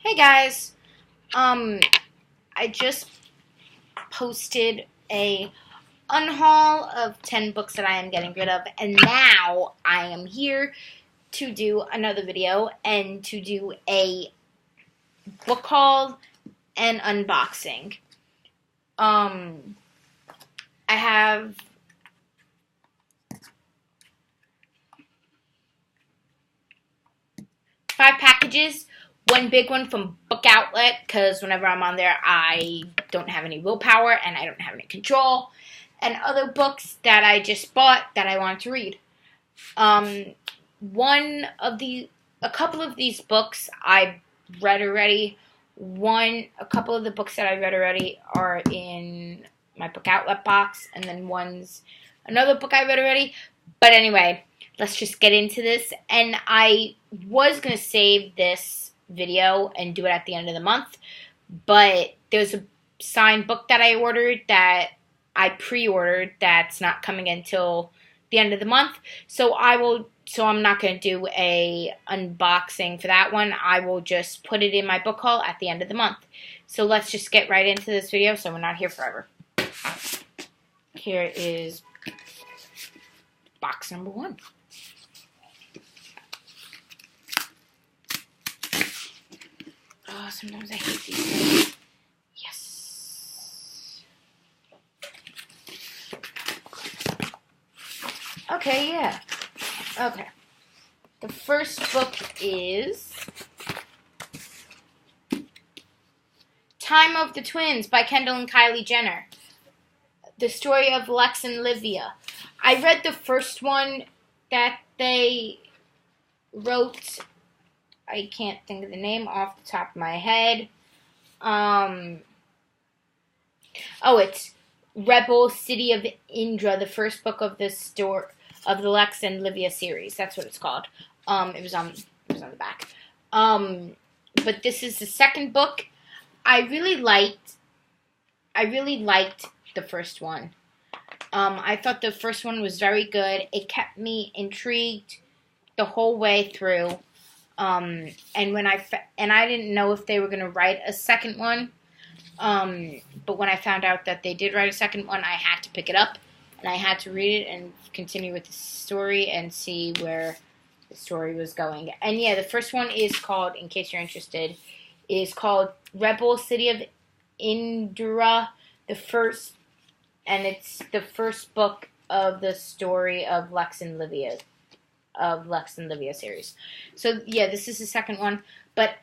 Hey guys, I just posted a unhaul of 10 books that I am getting rid of, and now I am here to do another video and to do a book haul and unboxing. I have 5 packages. One big one from Book Outlet, because whenever I'm on there, I don't have any willpower and I don't have any control. And other books that I just bought that I wanted to read. A couple of these books I've read already. A couple of the books that I read already are in my Book Outlet box, and then another book I read already. But anyway, let's just get into this. And I was going to save this video and do it at the end of the month, but there's a signed book that I ordered that I pre-ordered that's not coming until the end of the month. So I'm not going to do a unboxing for that one. I will just put it in my book haul at the end of the month. So let's just get right into this video so we're not here forever. Here is box number 1. Oh, sometimes I hate these things. Yes. Okay, yeah. Okay. The first book is Time of the Twins by Kendall and Kylie Jenner. The story of Lex and Livia. I read the first one that they wrote. I can't think of the name off the top of my head. It's Rebel City of Indra, the first book of the story of the Lex and Livia series. That's what it's called. It was on the back. But this is the second book. I really liked the first one. I thought the first one was very good. It kept me intrigued the whole way through. And I didn't know if they were going to write a second one. But when I found out that they did write a second one, I had to pick it up and I had to read it and continue with the story and see where the story was going. And yeah, the first one is called, in case you're interested, is called Rebel City of Indra. It's the first book of the story of Lex and Livia series. So yeah, this is the second one, but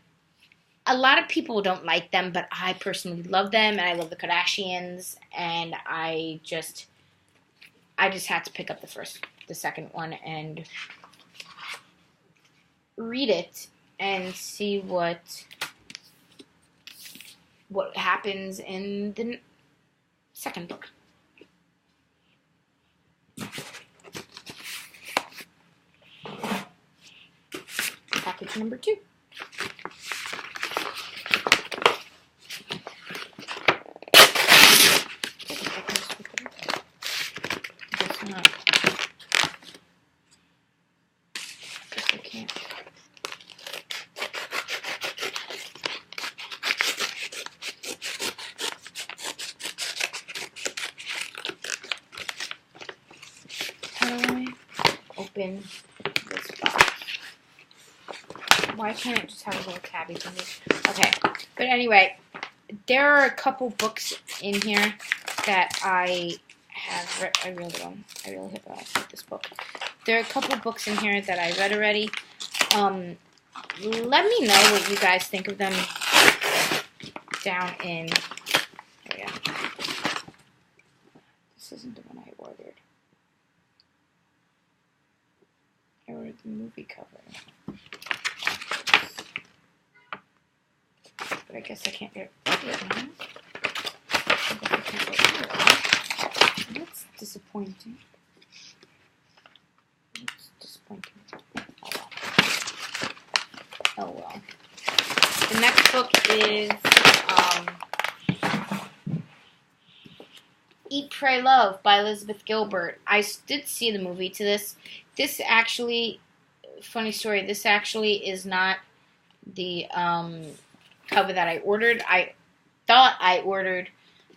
a lot of people don't like them, but I personally love them, and I love the Kardashians, and I just had to pick up the second one and read it and see what happens in the second book. Package number 2. Guess not. Guess I can't. How do I open this box? Why can't it just have a little tabby thingy? Okay, but anyway, there are a couple books in here that I have read. I really hit this book. There are a couple books in here that I read already. Let me know what you guys think of them down in. There we go. This isn't the one I ordered. I ordered the movie cover. But I guess I can't get it now. That's disappointing. Oh well. The next book is Eat, Pray, Love by Elizabeth Gilbert. I did see the movie to this. This actually, funny story, this actually is not the cover that I ordered. I thought I ordered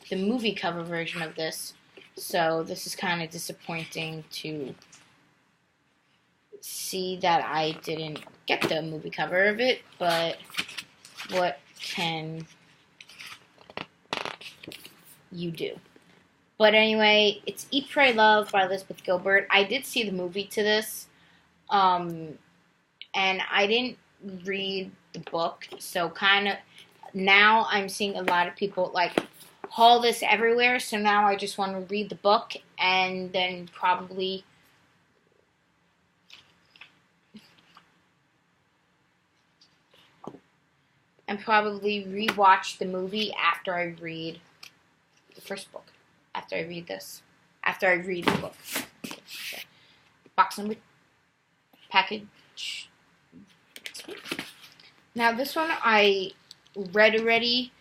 the movie cover version of this, so this is kind of disappointing to see that I didn't get the movie cover of it, but what can you do? But anyway, it's Eat, Pray, Love by Elizabeth Gilbert. I did see the movie to this, and I didn't read the book, so kind of now I'm seeing a lot of people like haul this everywhere, so now I just want to read the book and then probably rewatch the movie after I read the first book. After I read the book. Okay. Box number package. Now this one I read already.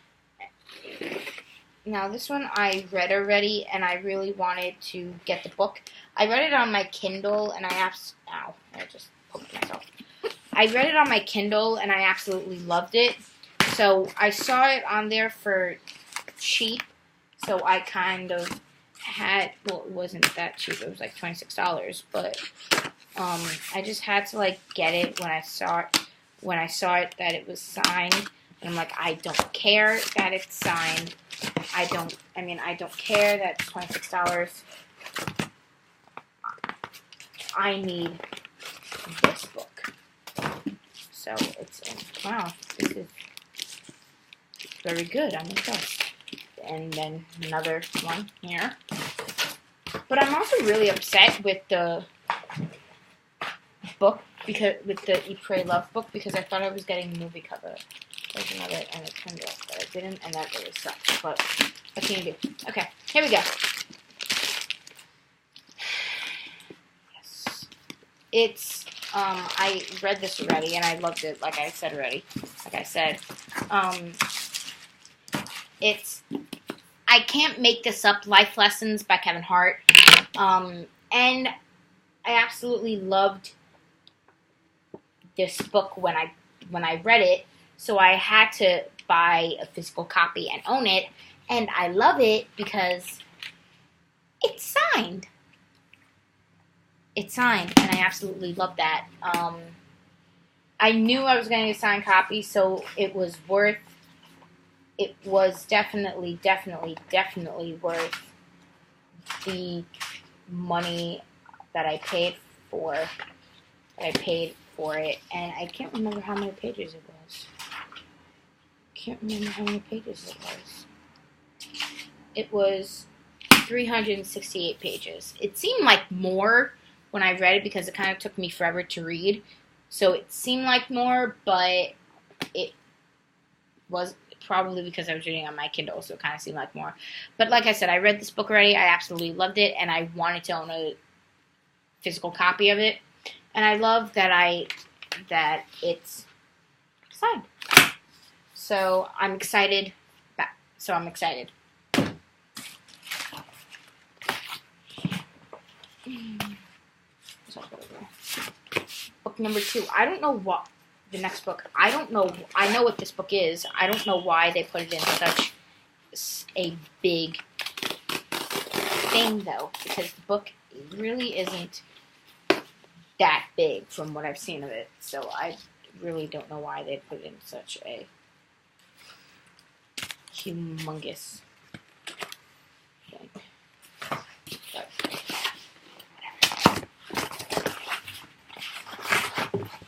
and I really wanted to get the book. I read it on my Kindle, and I just poked myself. I read it on my Kindle, and I absolutely loved it. So I saw it on there for cheap. So I kind of had, well, it wasn't that cheap. It was like $26, but I just had to like get it when I saw it that it was signed, and I'm like, I don't care that it's signed. I don't care that it's $26. I need this book. So it's wow, this is very good. I'm impressed. And then another one here. But I'm also really upset with the book, with the Eat, Pray, Love book, because I thought I was getting the movie cover. There's another and a Kindle that I didn't, and that really sucks. But what can you do? Okay, here we go. Yes, it's I read this already, and I loved it. Like I said, it's I Can't Make This Up: Life Lessons by Kevin Hart. And I absolutely loved this book when I read it, so I had to buy a physical copy and own it, and I love it because it's signed. It's signed, and I absolutely love that. I knew I was getting a signed copy, so it was definitely worth the money that I paid for it, and I can't remember how many pages it was. It was 368 pages. It seemed like more when I read it because it kind of took me forever to read. So it seemed like more, but it was probably because I was reading on my Kindle, so it kind of seemed like more. But like I said, I read this book already. I absolutely loved it, and I wanted to own a physical copy of it. And I love that it's signed. So I'm excited. Book number 2. I don't know what the next book. I don't know. I know what this book is. I don't know why they put it in such a big thing, though, because the book really isn't that big from what I've seen of it. So I really don't know why they put it in such a humongous thing.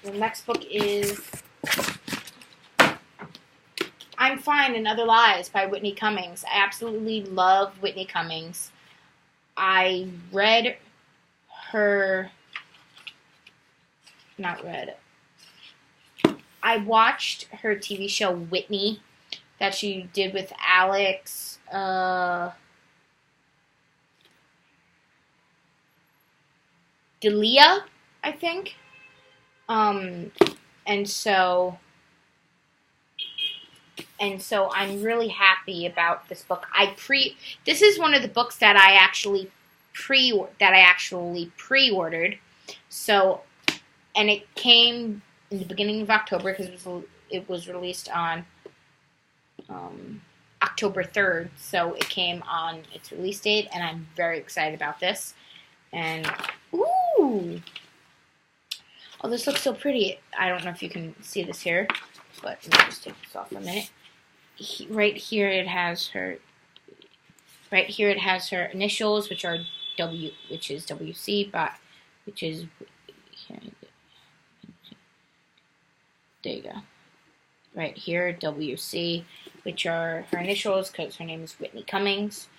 The next book is I'm Fine and Other Lies by Whitney Cummings. I absolutely love Whitney Cummings. I watched her TV show Whitney that she did with Alex Delia, I think. And so I'm really happy about this book. This is one of the books that I actually pre-ordered. So, and it came in the beginning of October because it was released on October 3rd, so it came on its release date, and I'm very excited about this. And, ooh! Oh, this looks so pretty. I don't know if you can see this here, but let me just take this off for a minute. Right here it has her initials, which are W, which is WC, but which is, there you go. Right here, WC, which are her initials because her name is Whitney Cummings.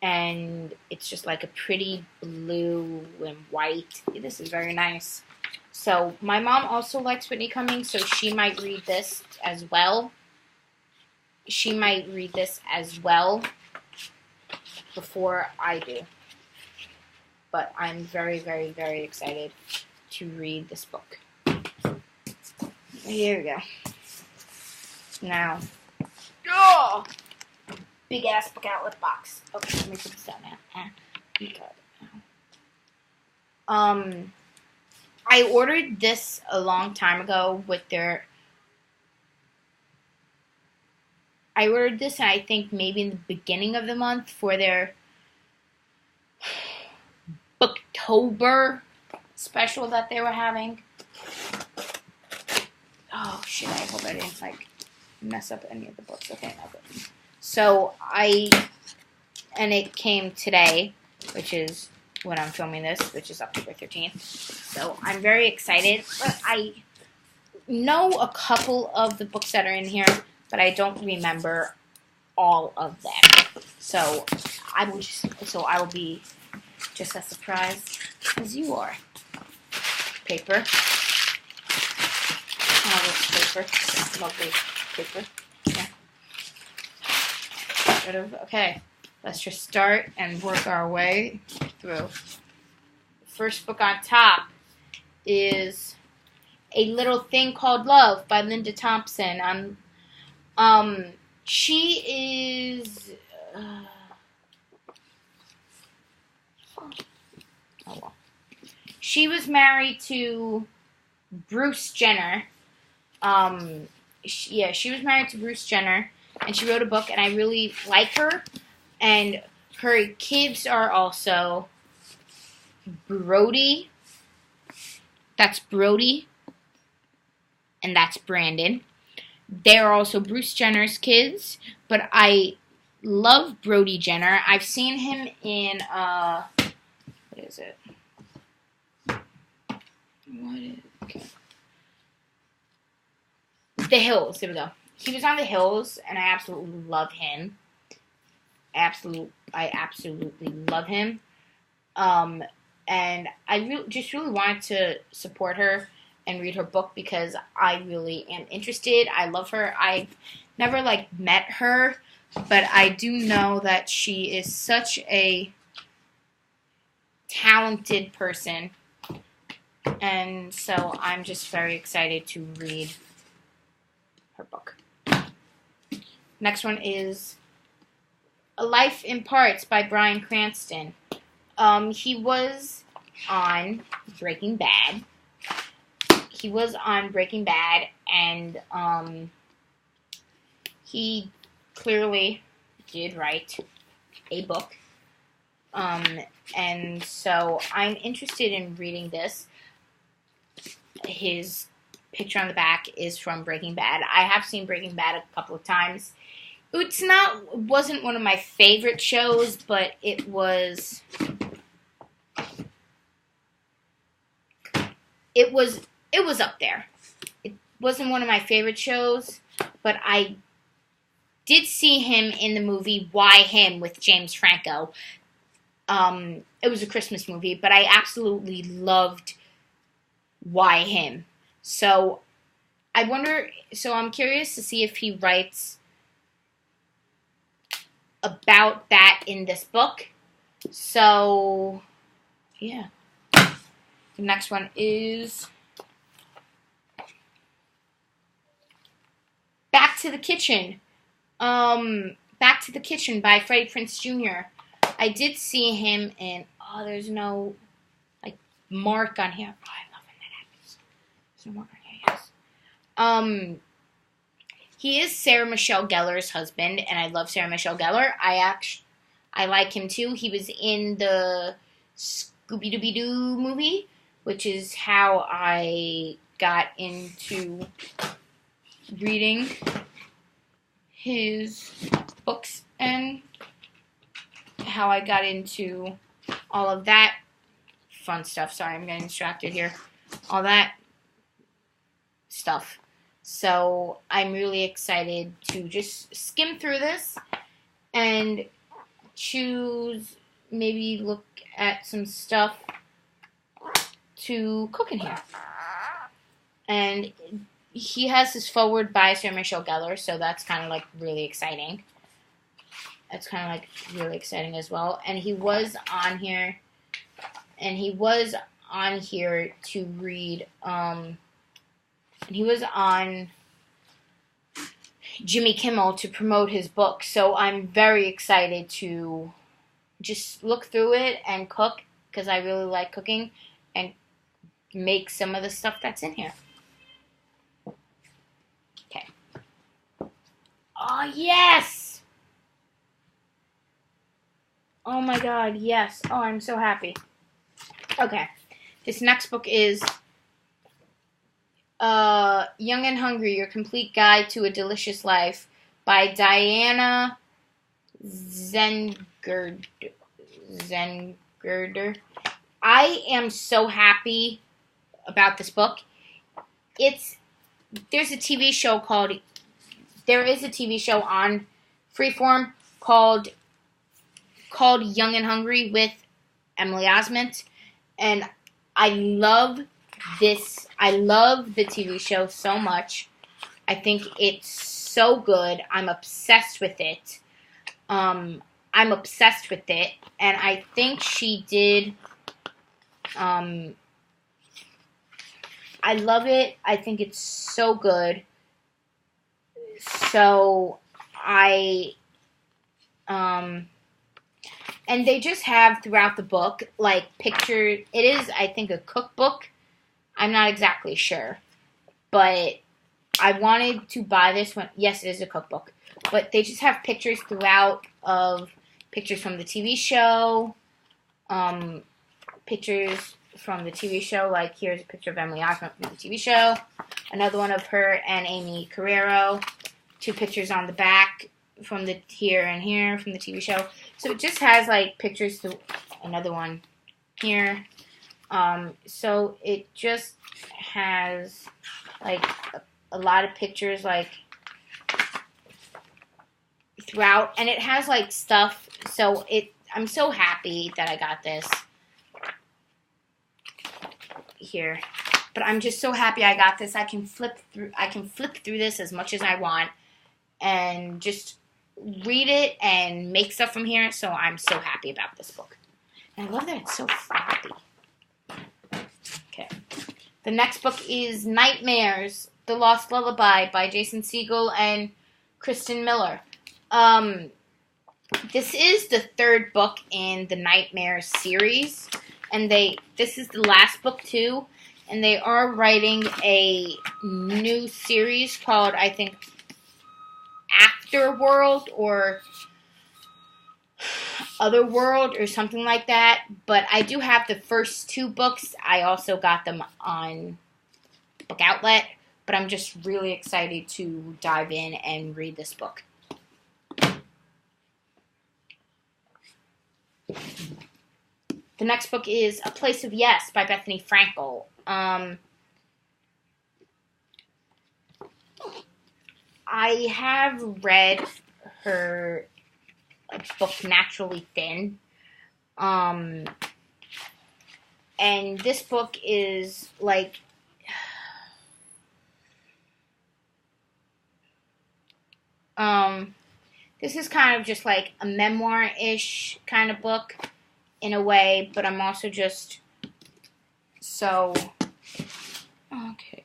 And it's just like a pretty blue and white. This is very nice. So my mom also likes Whitney Cummings, so she might read this as well. Before I do. But I'm very, very, very excited to read this book. Here we go. Now, big ass book outlet box. Okay, let me put this down now. You got it now. I ordered this a long time ago with their. I ordered this, I think maybe in the beginning of the month for their Booktober special that they were having. Oh shit! I hope I didn't mess up any of the books. Okay, no good. So and it came today, which is when I'm filming this, which is October 13th. So I'm very excited. But I know a couple of the books that are in here, but I don't remember all of them. So I will be just as surprised as you are. Paper. Oh, this paper. Lovely paper. Yeah. Okay. Let's just start and work our way through. The first book on top is A Little Thing Called Love by Linda Thompson. She is. She was married to Bruce Jenner. She was married to Bruce Jenner, and she wrote a book, and I really like her. And her kids are also Brody. That's Brody. And that's Brandon. They're also Bruce Jenner's kids, but I love Brody Jenner. I've seen him in, what is it? Okay. The Hills. There we go. He was on The Hills, and I absolutely love him. I absolutely love him. And I just really wanted to support her and read her book because I really am interested. I love her. I've never met her, but I do know that she is such a talented person. And so I'm just very excited to read her book. Next one is A Life in Parts by Bryan Cranston. He was on Breaking Bad. And he clearly did write a book. And so I'm interested in reading this. His picture on the back is from Breaking Bad. I have seen Breaking Bad a couple of times. It wasn't one of my favorite shows, but it was up there. It wasn't one of my favorite shows, but I did see him in the movie Why Him with James Franco. It was a Christmas movie, but I absolutely loved Why Him. So I'm curious to see if he writes about that in this book. So, yeah. The next one is Back to the Kitchen. Back to the Kitchen by Freddie Prinze Jr. I did see him in, there's no, mark on here. Oh, I love when that happens. There's no mark on here, yes. he is Sarah Michelle Gellar's husband, and I love Sarah Michelle Gellar. I like him too. He was in the Scooby-Doo movie, which is how I got into reading his books and how I got into all of that fun stuff. Sorry, I'm getting distracted here. All that stuff. So I'm really excited to just skim through this and choose, maybe look at some stuff to cook in here. And he has his foreword by Sarah Michelle Gellar, so that's kind of like really exciting. That's kind of like really exciting as well. And he was on here, to read, and he was on Jimmy Kimmel to promote his book. So I'm very excited to just look through it and cook, because I really like cooking, and make some of the stuff that's in here. Okay. Oh, yes! Oh my god, yes. Oh, I'm so happy. Okay. This next book is Young and Hungry, Your Complete Guide to a Delicious Life by Diana Zengurder. I am so happy about this book. There is a TV show on Freeform called Young and Hungry with Emily Osment, and I love this. I love the TV show so much. I think it's so good. I'm obsessed with it. And I think she did. I love it. I think it's so good. So and they just have throughout the book, like, pictures. It is, I think, a cookbook. I'm not exactly sure. But I wanted to buy this one. Yes, it is a cookbook. But they just have pictures throughout of pictures from the TV show. Pictures from the TV show. Like, here's a picture of Emily Osment from the TV show. Another one of her and Amy Carrero. 2 pictures on the back from the here and here from the TV show. So it just has, like, pictures to another one here. So it just has, like, a lot of pictures, like, throughout. And it has, like, stuff. So I'm so happy that I got this here. But I'm just so happy I got this. I can flip through this as much as I want and just read it and make stuff from here. So I'm so happy about this book. And I love that it's so floppy. Okay. The next book is Nightmares, The Lost Lullaby by Jason Segel and Kristen Miller. This is the 3rd book in the Nightmares series. And this is the last book too. And they are writing a new series called, I think, Afterworld or Otherworld or something like that. But I do have the first 2 books. I also got them on Book Outlet. But I'm just really excited to dive in and read this book. The next book is A Place of Yes by Bethany Frankel. I have read her book Naturally Thin. And this book is like this is kind of just like a memoir-ish kind of book in a way, but I'm also just so okay.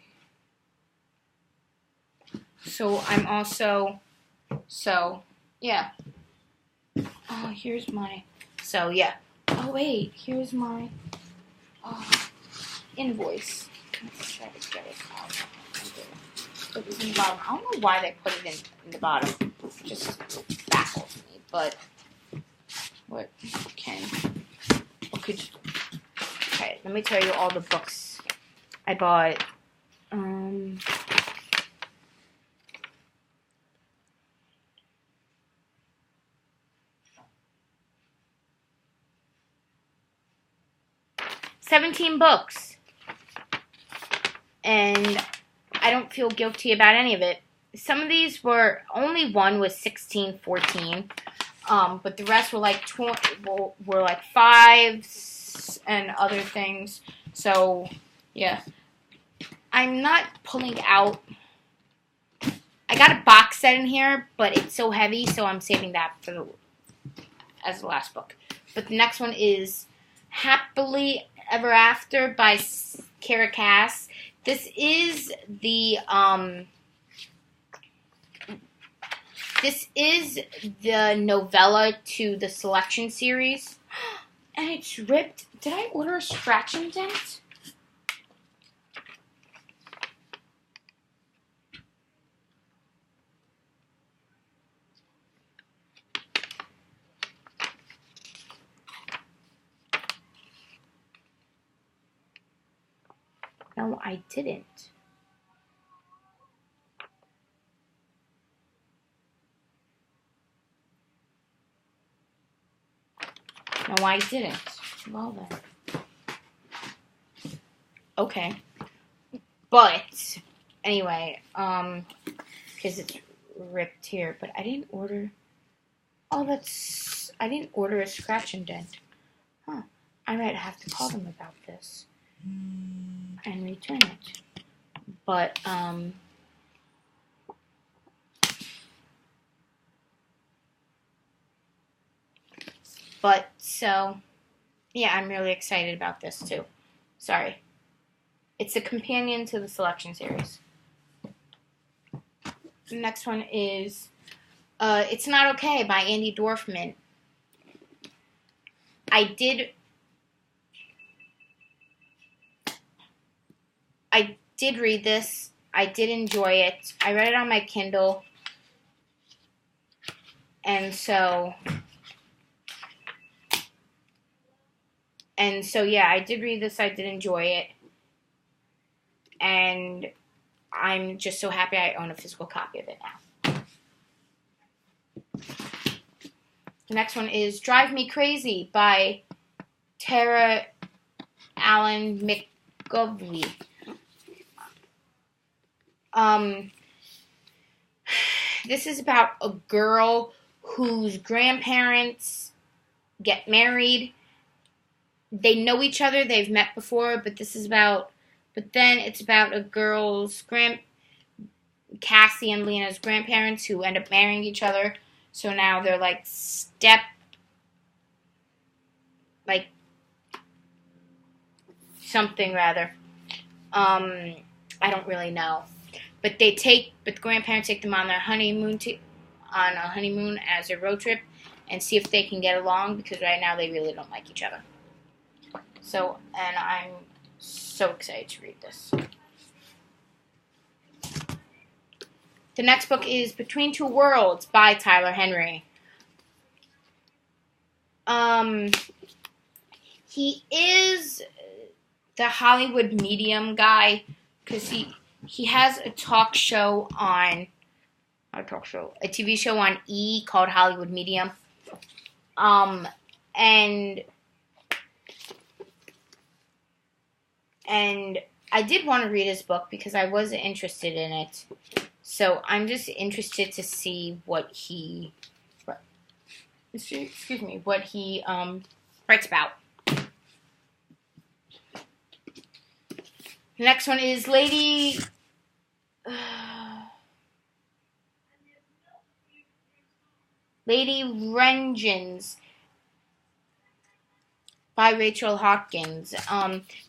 So I'm also yeah. Oh, here's my yeah. Oh wait, here's my invoice. Let's try to get it out. last book is in the bottom. I don't know why they put it in the bottom. It just baffles me. But what could? Okay, let me tell you all the books I bought. 17 books. And I don't feel guilty about any of it. Some of these were, only one was 16, 14. But the rest were like were like 5s and other things. So, yeah. I'm not pulling out. I got a box set in here, but it's so heavy, so I'm saving that for as the last book. But the next one is Happily Ever After by Kiera Cass. This is the novella to the Selection series, and it's ripped. Did I order a scratch and dent? No, I didn't. No, I didn't. Well then. Okay. But, anyway, because it's ripped here, but I didn't order, I didn't order a scratch and dent. Huh. I might have to call them about this and return it. But, so, yeah, I'm really excited about this, too. Sorry. It's a companion to the Selection series. The next one is, It's Not Okay by Andi Dorfman. I did read this. I did enjoy it. I read it on my Kindle. And so, yeah, I did read this. I did enjoy it. And I'm just so happy I own a physical copy of it now. The next one is Drive Me Crazy by Tara Allen McGovey. This is about a girl whose grandparents get married. They know each other. They've met before, but then it's about a girl's Cassie and Lena's grandparents who end up marrying each other. So now they're like something rather. I don't really know. But the grandparents take them on their honeymoon as a road trip and see if they can get along, because right now they really don't like each other. So, and I'm so excited to read this. The next book is Between Two Worlds by Tyler Henry. He is the Hollywood Medium guy, because he has a TV show on E! Called Hollywood Medium. And I did want to read his book because I was interested in it. So I'm just interested to see what he writes about. The next one is Lady Vengeance by Rachel Hawkins.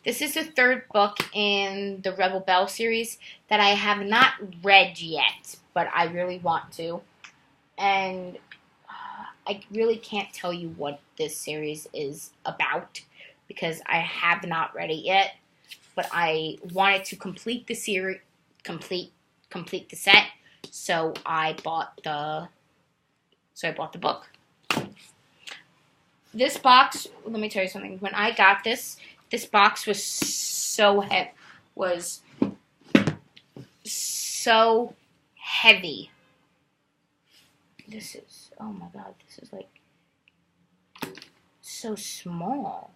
This is the third book in the Rebel Belle series that I have not read yet, but I really want to. And I really can't tell you what this series is about because I have not read it yet. But I wanted to complete the series, complete complete the set. So I bought the book. This box, let me tell you something. When I got this box was so heavy. This is, oh my god, this is like so small.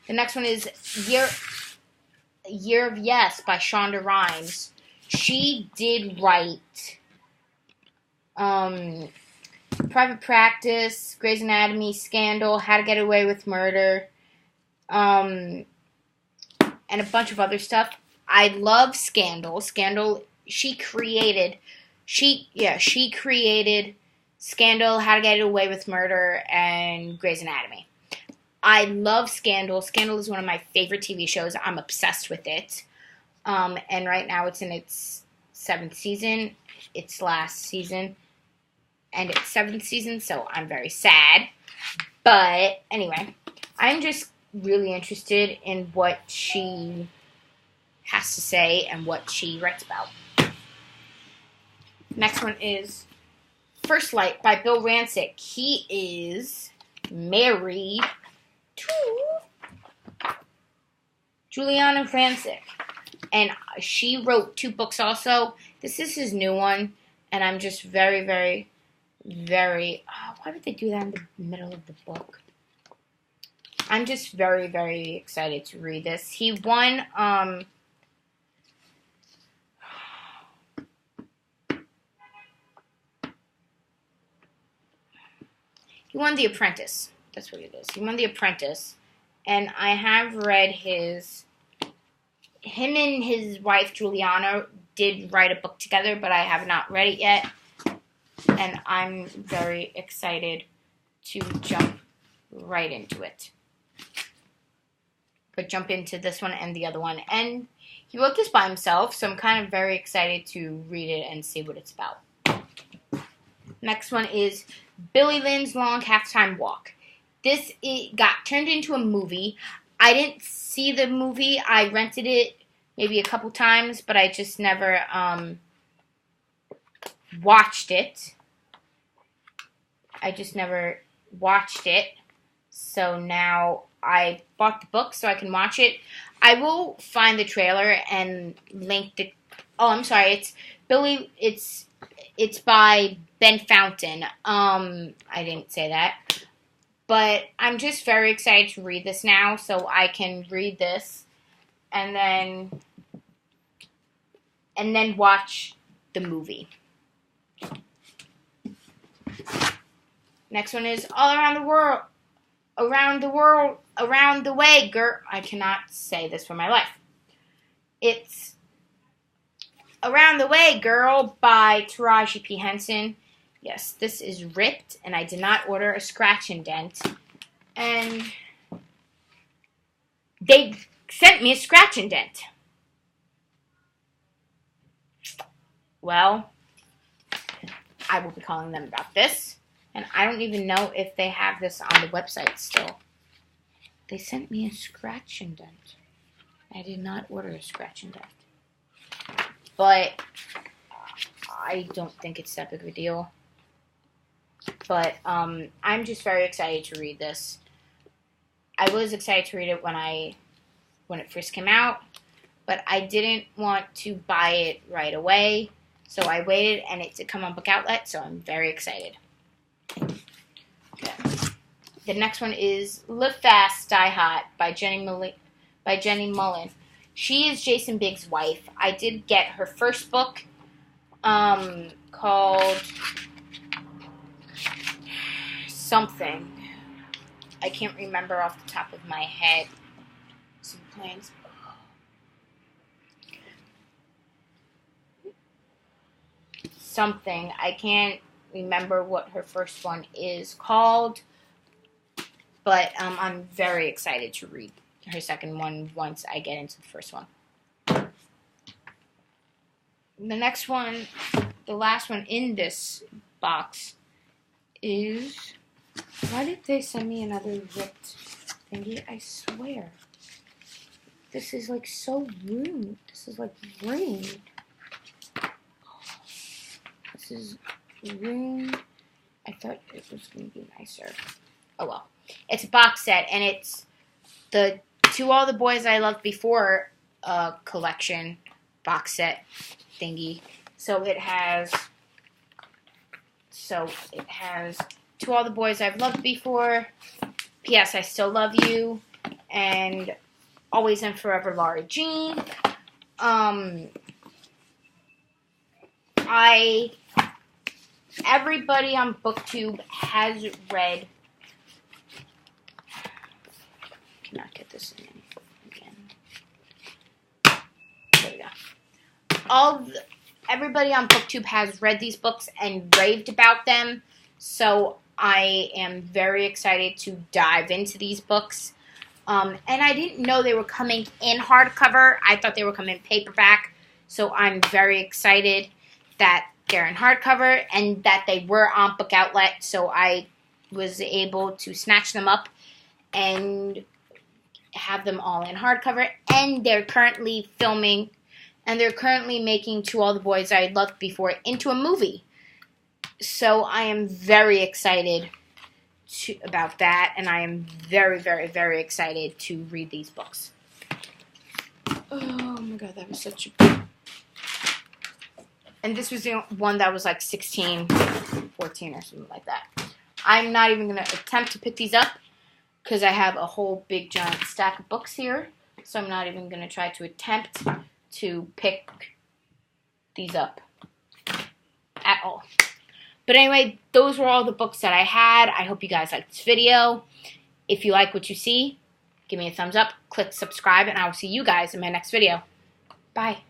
The next one is Year of Yes by Shonda Rhimes. She did write Private Practice, Grey's Anatomy, Scandal, How to Get Away with Murder, and a bunch of other stuff. I love Scandal. Scandal, she created Scandal, How to Get Away with Murder, and Grey's Anatomy. I love Scandal. Scandal is one of my favorite TV shows. I'm obsessed with it. And right now it's in its 7th season. Its last season. And its 7th season, so I'm very sad. But anyway, I'm just really interested in what she has to say and what she writes about. Next one is First Light by Bill Rancic. He is married to Juliana Rancic. And she wrote 2 books also. This is his new one. And I'm just very, very, very... why would they do that in the middle of the book? I'm just very, very excited to read this. He won... He won The Apprentice. That's what it is. He won The Apprentice. And I have read his... Him and his wife, Juliana, did write a book together, but I have not read it yet. And I'm very excited to jump right into it. But jump into this one and the other one. And he wrote this by himself, so I'm kind of very excited to read it and see what it's about. Next one is Billy Lynn's Long Halftime Walk. It got turned into a movie. I didn't see the movie. I rented it maybe a couple times, but I just never watched it. So now I bought the book so I can watch it. I will find the trailer and link the... Oh, I'm sorry. It's by Ben Fountain. I didn't say that. But I'm just very excited to read this now, so I can read this and then watch the movie. Next one is All Around the Way, Girl. I cannot say this for my life. It's Around the Way, Girl by Taraji P. Henson. Yes, this is ripped, and I did not order a scratch and dent. And they sent me a scratch and dent. Well, I will be calling them about this. And I don't even know if they have this on the website still. They sent me a scratch and dent. I did not order a scratch and dent. But I don't think it's that big of a deal. But I'm just very excited to read this. I was excited to read it when it first came out, but I didn't want to buy it right away, so I waited, and it did come on Book Outlet, so I'm very excited. Okay. The next one is Live Fast, Die Hot by Jenny Mullen. She is Jason Biggs' wife. I did get her first book called something. I can't remember off the top of my head. Some plans. Something. I can't remember what her first one is called. But I'm very excited to read her second one once I get into the first one. The next one, the last one in this box is... Why did they send me another ripped thingy? I swear. This is like so rude. This is like rude. This is Rune. I thought it was going to be nicer. Oh well. It's a box set, and it's the To All the Boys I Loved Before collection box set thingy. So it has To All the Boys I've Loved Before, P.S. I Still Love You, and Always and Forever Lara Jean. Everybody on BookTube has read. Cannot get this in again. There we go. Everybody on BookTube has read these books and raved about them, so I am very excited to dive into these books. And I didn't know they were coming in hardcover. I thought they were coming paperback, so I'm very excited that they're in hardcover and that they were on Book Outlet, so I was able to snatch them up and have them all in hardcover. And they're currently filming, and they're currently making To All the Boys I Loved Before into a movie. So I am very excited about that, and I am very, very, very excited to read these books. Oh my god, that was such a... And this was the one that was like 16, 14 or something like that. I'm not even going to attempt to pick these up because I have a whole big giant stack of books here. So I'm not even going to try to attempt to pick these up at all. But anyway, those were all the books that I had. I hope you guys liked this video. If you like what you see, give me a thumbs up, click subscribe, and I will see you guys in my next video. Bye.